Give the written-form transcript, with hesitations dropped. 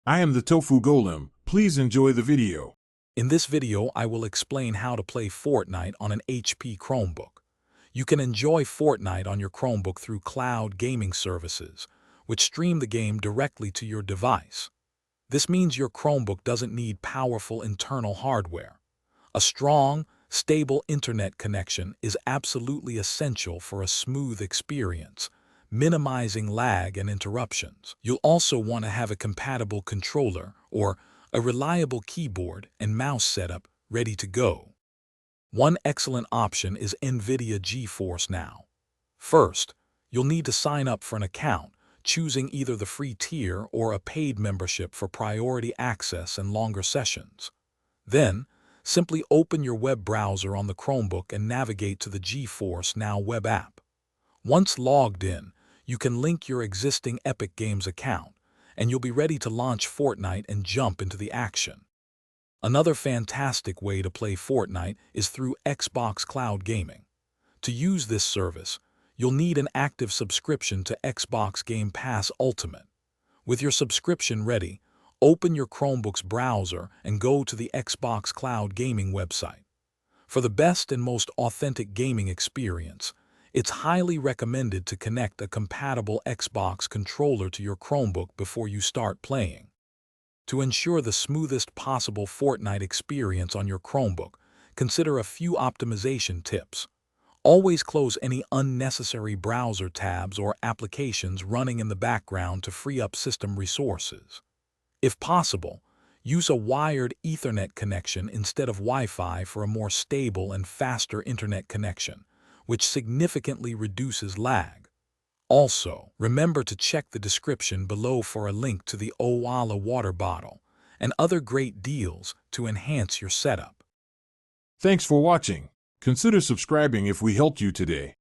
I am the Tofu Golem. Please enjoy the video. In this video, I will explain how to play Fortnite on an HP Chromebook. You can enjoy Fortnite on your Chromebook through cloud gaming services, which stream the game directly to your device. This means your Chromebook doesn't need powerful internal hardware. A strong, stable internet connection is absolutely essential for a smooth experience, minimizing lag and interruptions. You'll also want to have a compatible controller or a reliable keyboard and mouse setup ready to go. One excellent option is NVIDIA GeForce Now. First, you'll need to sign up for an account, choosing either the free tier or a paid membership for priority access and longer sessions. Then, simply open your web browser on the Chromebook and navigate to the GeForce Now web app. Once logged in, you can link your existing Epic Games account, and you'll be ready to launch Fortnite and jump into the action. Another fantastic way to play Fortnite is through Xbox Cloud Gaming. To use this service, you'll need an active subscription to Xbox Game Pass Ultimate. With your subscription ready, open your Chromebook's browser and go to the Xbox Cloud Gaming website. For the best and most authentic gaming experience, it's highly recommended to connect a compatible Xbox controller to your Chromebook before you start playing. To ensure the smoothest possible Fortnite experience on your Chromebook, consider a few optimization tips. Always close any unnecessary browser tabs or applications running in the background to free up system resources. If possible, use a wired Ethernet connection instead of Wi-Fi for a more stable and faster internet connection, which significantly reduces lag. Also, remember to check the description below for a link to the Owala water bottle and other great deals to enhance your setup. Thanks for watching. Consider subscribing if we helped you today.